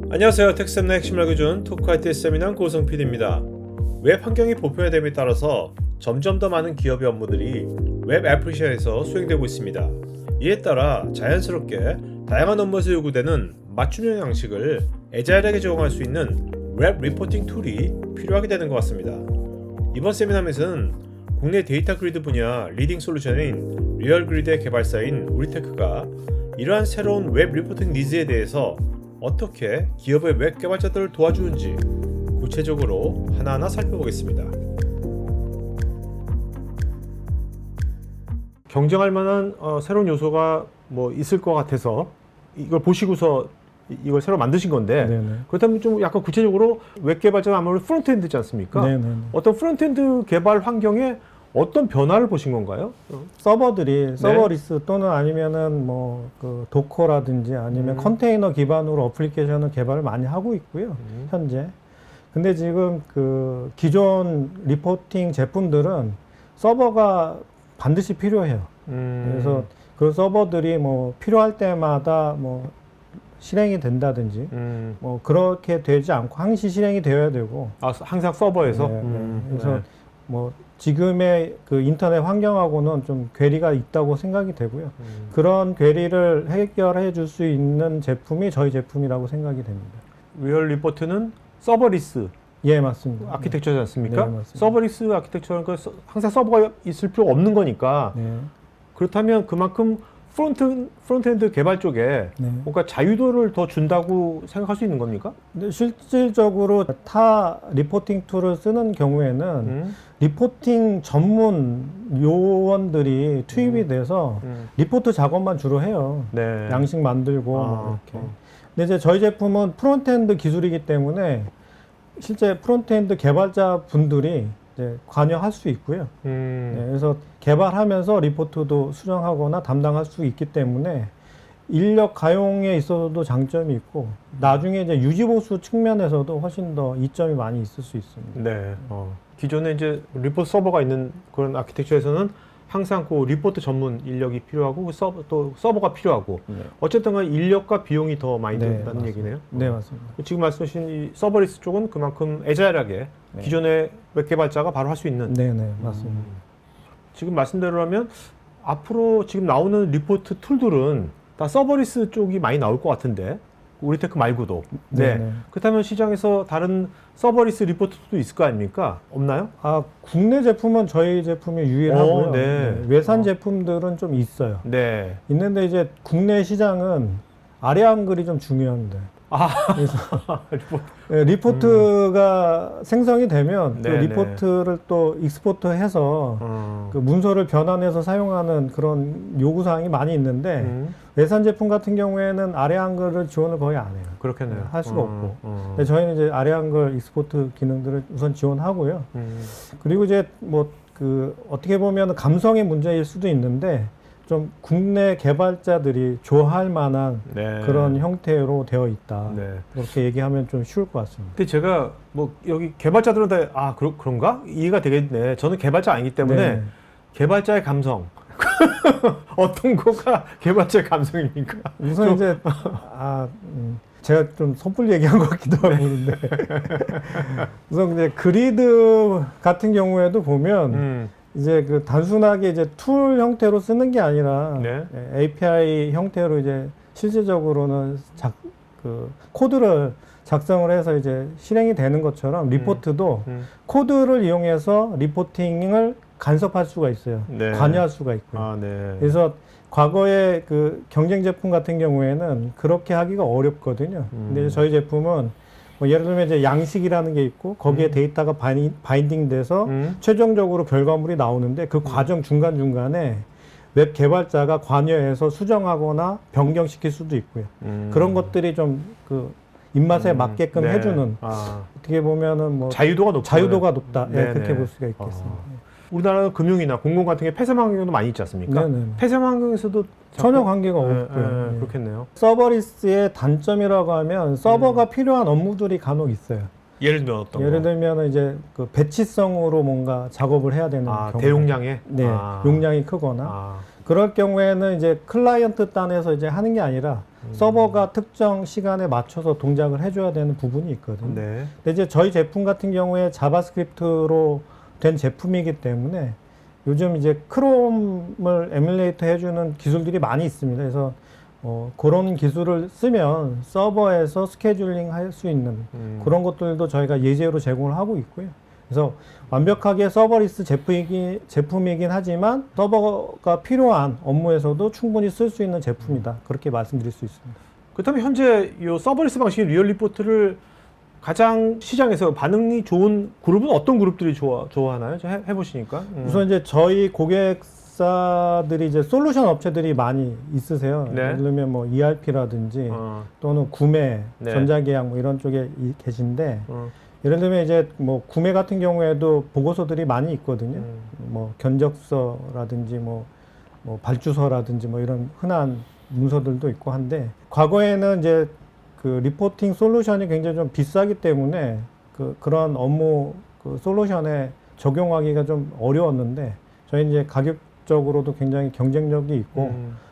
안녕하세요. 텍스랩의 핵심을 알려준 토크IT 세미나 고성 PD입니다. 웹 환경이 보편화됨에 따라서 점점 더 많은 기업의 업무들이 웹 애플리케이션에서 수행되고 있습니다. 이에 따라 자연스럽게 다양한 업무에서 요구되는 맞춤형 양식을 애자일하게 적용할 수 있는 웹 리포팅 툴이 필요하게 되는 것 같습니다. 이번 세미나에서는 국내 데이터 그리드 분야 리딩 솔루션인 리얼그리드의 개발사인 우리테크가 이러한 새로운 웹 리포팅 니즈에 대해서 어떻게 기업의 웹 개발자들을 도와주는지 구체적으로 하나하나 살펴보겠습니다. 경쟁할 만한 새로운 요소가 뭐 있을 것 같아서 이걸 보시고서 이걸 새로 만드신 건데, 네네. 그렇다면 좀 약간 구체적으로 웹 개발자가 아무래도 프론트엔드지 않습니까? 네네. 어떤 프론트엔드 개발 환경에 어떤 변화를 보신 건가요? 서버들이 서버리스 또는 아니면은 뭐 그 도커라든지 아니면 컨테이너 기반으로 어플리케이션을 개발을 많이 하고 있고요. 현재. 근데 지금 그 기존 리포팅 제품들은 서버가 반드시 필요해요. 그래서 그 서버들이 뭐 필요할 때마다 뭐 실행이 된다든지 뭐 그렇게 되지 않고 항시 실행이 되어야 되고. 아, 항상 서버에서? 그래서 뭐 지금의 그 인터넷 환경하고는 좀 괴리가 있다고 생각이 되고요. 그런 괴리를 해결해 줄 수 있는 제품이 저희 제품이라고 생각이 됩니다. 리얼 리포트는 서버리스 예, 맞습니다. 아키텍처지 않습니까? 네, 맞습니다. 서버리스 아키텍처는 항상 서버가 있을 필요 없는 거니까. 네. 그렇다면 그만큼 프론트엔드 개발 쪽에 뭔가 자유도를 더 준다고 생각할 수 있는 겁니까? 근데 실질적으로 타 리포팅 툴을 쓰는 경우에는 리포팅 전문 요원들이 투입이 돼서 리포트 작업만 주로 해요. 네. 양식 만들고 뭐 이렇게. 근데 이제 저희 제품은 프론트엔드 기술이기 때문에 실제 프론트엔드 개발자 분들이 이제 관여할 수 있고요. 네, 그래서 개발하면서 리포트도 수정하거나 담당할 수 있기 때문에 인력 가용에 있어서도 장점이 있고 나중에 이제 유지보수 측면에서도 훨씬 더 이점이 많이 있을 수 있습니다. 네. 기존에 이제 리포트 서버가 있는 그런 아키텍처에서는 항상 그 리포트 전문 인력이 필요하고 또 서버가 필요하고 어쨌든 간 인력과 비용이 더 많이 든다는 맞습니다. 얘기네요. 네, 맞습니다. 지금 말씀하신 이 서버리스 쪽은 그만큼 애자일하게 기존의 웹 개발자가 바로 할 수 있는. 네, 맞습니다. 지금 말씀대로라면 앞으로 지금 나오는 리포트 툴들은 다 서버리스 쪽이 많이 나올 것 같은데 우리테크 말고도. 네. 그렇다면 시장에서 다른 서버리스 리포트도 있을 거 아닙니까? 없나요? 아, 국내 제품은 저희 제품이 유일하고요. 외산 제품들은 좀 있어요. 네. 있는데 이제 국내 시장은 아래 한글이 좀 중요합니다. 그래서 리포트가 생성이 되면 그 리포트를 또 익스포트해서 그 문서를 변환해서 사용하는 그런 요구사항이 많이 있는데 외산 제품 같은 경우에는 아래 한글을 지원을 거의 안 해요. 그렇겠네요. 할 수가 없고. 근데 저희는 이제 아래 한글 익스포트 기능들을 우선 지원하고요. 그리고 이제 뭐 그 어떻게 보면 감성의 문제일 수도 있는데 좀 국내 개발자들이 좋아할 만한 그런 형태로 되어 있다. 그렇게 얘기하면 좀 쉬울 것 같습니다. 근데 제가 뭐 여기 개발자들은 다 그런가? 이해가 되겠네. 저는 개발자 아니기 때문에 개발자의 감성. 어떤 거가 개발자의 감성입니까? 우선 이제 제가 좀 섣불리 얘기한 것 같기도 하고 그런데 우선 이제 그리드 같은 경우에도 보면 이제 그 단순하게 이제 툴 형태로 쓰는 게 아니라 API 형태로 이제 실질적으로는 그 코드를 작성을 해서 이제 실행이 되는 것처럼 리포트도 코드를 이용해서 리포팅을 간섭할 수가 있어요. 관여할 수가 있고요. 그래서 과거에 그 경쟁 제품 같은 경우에는 그렇게 하기가 어렵거든요. 근데 저희 제품은 뭐 예를 들면 이제 양식이라는 게 있고 거기에 데이터가 바인딩 돼서 최종적으로 결과물이 나오는데 그 과정 중간중간에 웹 개발자가 관여해서 수정하거나 변경시킬 수도 있고요. 그런 것들이 좀 그 입맛에 맞게끔 해주는 어떻게 보면은 뭐 자유도가 높다. 그렇게 볼 수가 있겠습니다. 우리나라는 금융이나 공공 같은 게 폐쇄 환경도 많이 있지 않습니까? 폐쇄 환경에서도 전혀 관계가 없고요. 그렇겠네요. 서버리스의 단점이라고 하면 서버가 필요한 업무들이 간혹 있어요. 예를 들면 어떤 예를 들면 이제 그 배치성으로 뭔가 작업을 해야 되는 경우. 대용량에? 용량이 크거나 그럴 경우에는 이제 클라이언트 단에서 이제 하는 게 아니라 서버가 특정 시간에 맞춰서 동작을 해줘야 되는 부분이 있거든요. 네. 근데 이제 저희 제품 같은 경우에 자바스크립트로 된 제품이기 때문에 요즘 이제 크롬을 에뮬레이터 해주는 기술들이 많이 있습니다. 그래서 그런 기술을 쓰면 서버에서 스케줄링 할 수 있는 그런 것들도 저희가 예제로 제공을 하고 있고요. 그래서 완벽하게 서버리스 제품이긴 하지만 서버가 필요한 업무에서도 충분히 쓸 수 있는 제품이다. 그렇게 말씀드릴 수 있습니다. 그렇다면 현재 이 서버리스 방식의 리얼 리포트를 가장 시장에서 반응이 좋은 그룹은 어떤 그룹들이 좋아하나요? 해보시니까. 우선 이제 저희 고객사들이 이제 솔루션 업체들이 많이 있으세요. 네. 예를 들면 뭐 ERP라든지 또는 구매, 네. 전자계약 뭐 이런 쪽에 계신데 예를 들면 이제 뭐 구매 같은 경우에도 보고서들이 많이 있거든요. 뭐 견적서라든지 뭐 발주서라든지 뭐 이런 흔한 문서들도 있고 한데 과거에는 이제 그 리포팅 솔루션이 굉장히 좀 비싸기 때문에 그런 업무 솔루션에 적용하기가 좀 어려웠는데 저희 이제 가격적으로도 굉장히 경쟁력이 있고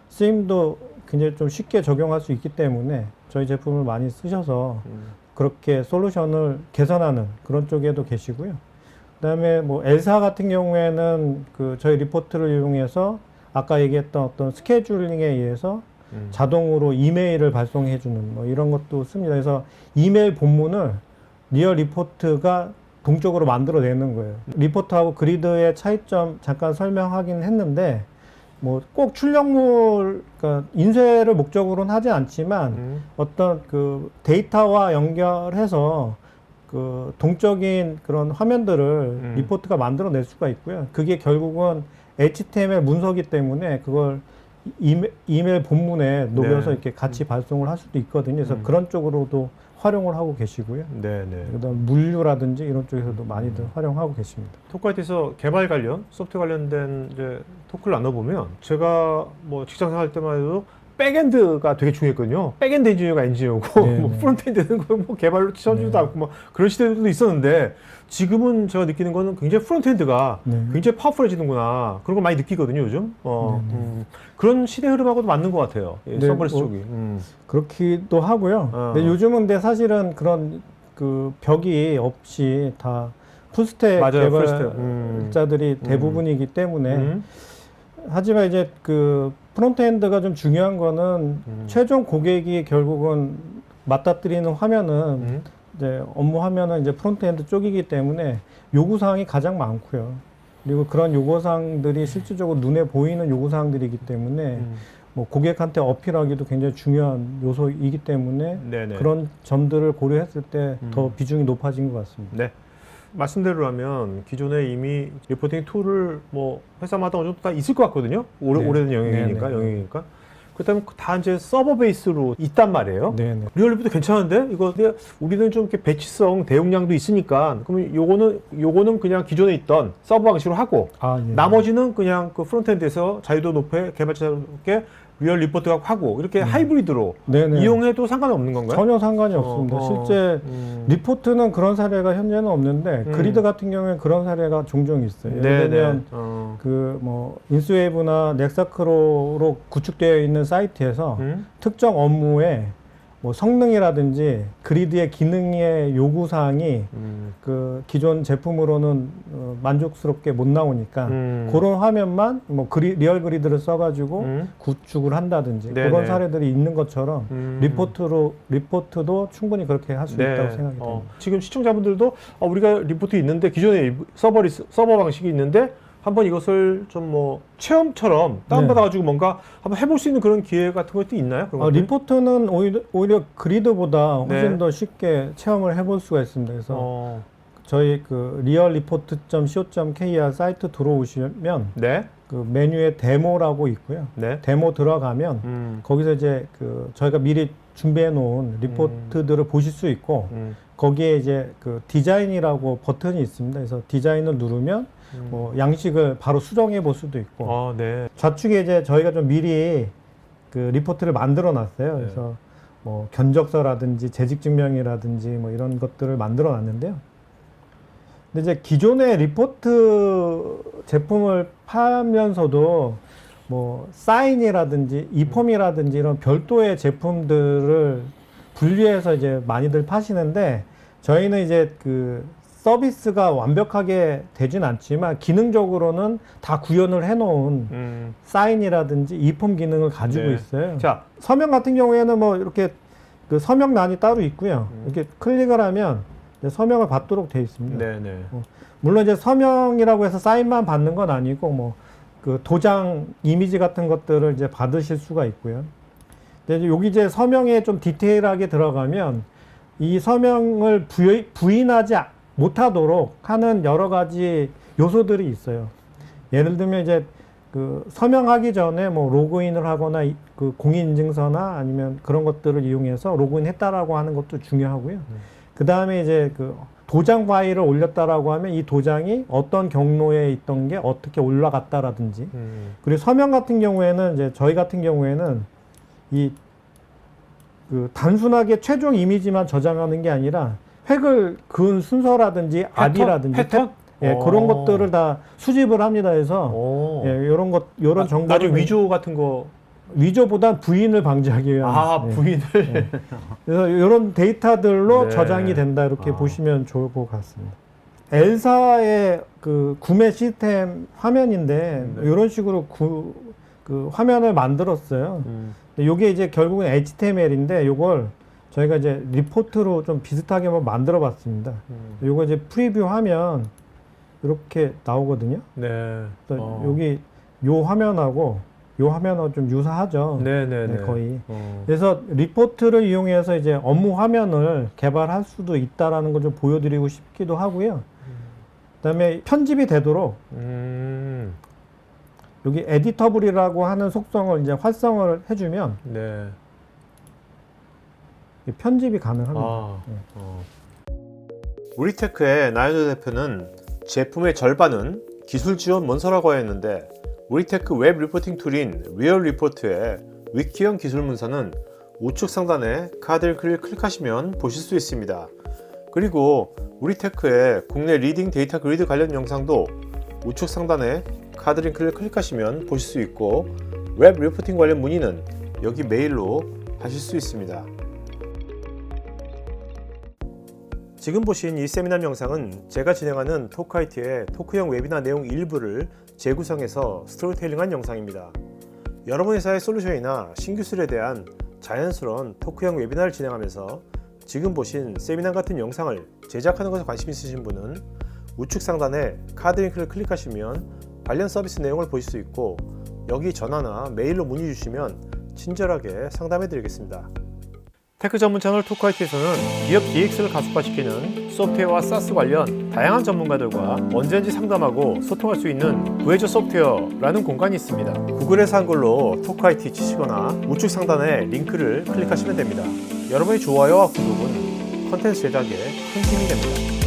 쓰임도 굉장히 좀 쉽게 적용할 수 있기 때문에 저희 제품을 많이 쓰셔서 그렇게 솔루션을 개선하는 그런 쪽에도 계시고요. 그다음에 뭐 엘사 같은 경우에는 그 저희 리포트를 이용해서 아까 얘기했던 어떤 스케줄링에 의해서 자동으로 이메일을 발송해주는 뭐 이런 것도 씁니다. 그래서 이메일 본문을 리얼 리포트가 동적으로 만들어내는 거예요. 리포트하고 그리드의 차이점 잠깐 설명하긴 했는데 뭐 꼭 출력물, 그러니까 인쇄를 목적으로는 하지 않지만 어떤 그 데이터와 연결해서 그 동적인 그런 화면들을 리포트가 만들어낼 수가 있고요. 그게 결국은 HTML 문서기 때문에 그걸 이메일 본문에 녹여서 네. 이렇게 같이 발송을 할 수도 있거든요. 그래서 그런 쪽으로도 활용을 하고 계시고요. 네네. 그다음 물류라든지 이런 쪽에서도 많이들 활용하고 계십니다. 토크아이트에서 개발 관련, 소프트웨어 관련된 이제 토크를 나눠보면 제가 뭐 직장 생활 때만 해도 백엔드가 되게 중요했거든요. 백엔드 엔지니어가 엔지니어고 뭐 프론트엔드는 뭐 개발로 쳐주지도 않고 뭐 그런 시대도 있었는데 지금은 제가 느끼는 거는 굉장히 프론트엔드가 굉장히 파워풀해지는구나 그런 걸 많이 느끼거든요 요즘. 그런 시대 흐름하고도 맞는 것 같아요. 서버리스 쪽이. 그렇기도 하고요. 근데 요즘은 근데 사실은 그런 그 벽이 없이 다 풀스택 개발자들이 대부분이기 때문에 하지만 이제 그 프론트엔드가 좀 중요한 거는 최종 고객이 결국은 맞닥뜨리는 화면은 이제 업무 화면은 이제 프론트엔드 쪽이기 때문에 요구사항이 가장 많고요. 그리고 그런 요구사항들이 실질적으로 눈에 보이는 요구사항들이기 때문에 뭐 고객한테 어필하기도 굉장히 중요한 요소이기 때문에 네네. 그런 점들을 고려했을 때 더 비중이 높아진 것 같습니다. 네. 말씀대로라면 기존에 이미 리포팅 툴을 뭐 회사마다 어느 정도 다 있을 것 같거든요. 오래된 영역이니까. 그렇다면 다 이제 서버 베이스로 있단 말이에요. 네네. 리얼 리포트 괜찮은데 이거 근데 우리는 좀 이렇게 배치성 대용량도 있으니까 그러면 요거는 그냥 기존에 있던 서버 방식으로 하고 나머지는 그냥 그 프론트엔드에서 자유도 높게 개발자롭게 리얼 리포트가 하고 이렇게 하이브리드로 이용해도 상관이 없는 건가요? 전혀 상관이 없습니다. 실제 리포트는 그런 사례가 현재는 없는데 그리드 같은 경우에 그런 사례가 종종 있어요. 예를 들면 그 뭐 인스웨이브나 넥사크로로 구축되어 있는 사이트에서 특정 업무에 뭐 성능이라든지 그리드의 기능의 요구 사항이 그 기존 제품으로는 만족스럽게 못 나오니까 그런 화면만 뭐 리얼 그리드를 써가지고 구축을 한다든지 그런 사례들이 있는 것처럼 리포트도 충분히 그렇게 할 수 있다고 생각이 됩니다. 지금 시청자분들도 우리가 리포트 있는데 기존에 서버 방식이 있는데 한번 이것을 좀 뭐 체험처럼 다운받아가지고 뭔가 한번 해볼 수 있는 그런 기회 같은 것도 있나요? 리포트는 오히려 그리드보다 훨씬 더 쉽게 체험을 해볼 수가 있습니다. 그래서 저희 그 realreport.co.kr 사이트 들어오시면 그 메뉴에 데모라고 있고요. 데모 들어가면 거기서 이제 그 저희가 미리 준비해 놓은 리포트들을 보실 수 있고 거기에 이제 그 디자인이라고 버튼이 있습니다. 그래서 디자인을 누르면 뭐 양식을 바로 수정해 볼 수도 있고 좌측에 이제 저희가 좀 미리 그 리포트를 만들어 놨어요. 그래서 뭐 견적서라든지 재직증명이라든지 뭐 이런 것들을 만들어 놨는데요. 근데 이제 기존의 리포트 제품을 팔면서도 뭐 사인이라든지 이폼이라든지 이런 별도의 제품들을 분리해서 이제 많이들 파시는데, 저희는 이제 그 서비스가 완벽하게 되진 않지만 기능적으로는 다 구현을 해놓은 사인이라든지 이폼 기능을 가지고 네. 있어요. 자, 서명 같은 경우에는 뭐 이렇게 그 서명란이 따로 있고요. 이렇게 클릭을 하면 이제 서명을 받도록 되어 있습니다. 네네. 물론 이제 서명이라고 해서 사인만 받는 건 아니고 뭐 그 도장 이미지 같은 것들을 이제 받으실 수가 있고요. 근데 여기 이제 서명에 좀 디테일하게 들어가면 이 서명을 부인하지 못하도록 하는 여러 가지 요소들이 있어요. 예를 들면 이제 그 서명하기 전에 뭐 로그인을 하거나 그 공인인증서나 아니면 그런 것들을 이용해서 로그인했다라고 하는 것도 중요하고요. 그 다음에 이제 그 도장 파일을 올렸다라고 하면 이 도장이 어떤 경로에 있던 게 어떻게 올라갔다라든지, 그리고 서명 같은 경우에는 이제 저희 같은 경우에는 이 그 단순하게 최종 이미지만 저장하는 게 아니라 획을 그은 순서라든지 압이라든지 패턴? 예, 그런 것들을 다 수집을 합니다. 해서 예, 요런 정보를 나중에 위조 같은 거. 위조보단 부인을 방지하기 위한 부인을. 예. 그래서 이런 데이터들로 네. 저장이 된다, 이렇게 보시면 좋을 것 같습니다. 엘사의 그 구매 시스템 화면인데 이런 식으로 그 화면을 만들었어요. 이게 이제 결국은 HTML인데 이걸 저희가 이제 리포트로 좀 비슷하게 한번 만들어 봤습니다. 이거 이제 프리뷰하면 이렇게 나오거든요. 네. 여기 요 화면하고 좀 유사하죠. 네네네. 네, 거의. 그래서 리포트를 이용해서 이제 업무 화면을 개발할 수도 있다라는 걸 좀 보여드리고 싶기도 하고요. 그다음에 편집이 되도록 여기 에디터블이라고 하는 속성을 이제 활성화를 해주면 네. 편집이 가능합니다. 우리테크의 나연호 대표는 제품의 절반은 기술 지원 문서라고 하였는데, 우리테크 웹 리포팅 툴인 리얼 리포트의 위키형 기술 문서는 우측 상단에 카드 링크를 클릭하시면 보실 수 있습니다. 그리고 우리테크의 국내 리딩 데이터 그리드 관련 영상도 우측 상단에 카드 링크를 클릭하시면 보실 수 있고, 웹 리포팅 관련 문의는 여기 메일로 하실 수 있습니다. 지금 보신 이 세미나 영상은 제가 진행하는 토크IT의 토크형 웨비나 내용 일부를 재구성해서 스토리텔링한 영상입니다. 여러분 회사의 솔루션이나 신기술에 대한 자연스러운 토크형 웨비나를 진행하면서 지금 보신 세미나 같은 영상을 제작하는 것에 관심 있으신 분은 우측 상단에 카드 링크를 클릭하시면 관련 서비스 내용을 보실 수 있고, 여기 전화나 메일로 문의 주시면 친절하게 상담해 드리겠습니다. 테크 전문 채널 토크IT에서는 기업 DX를 가속화시키는 소프트웨어와 사스 관련 다양한 전문가들과 언제든지 상담하고 소통할 수 있는 구해줘 소프트웨어라는 공간이 있습니다. 구글에서 한글로 토크IT 치시거나 우측 상단에 링크를 클릭하시면 됩니다. 여러분의 좋아요와 구독은 컨텐츠 제작에 큰 힘이 됩니다.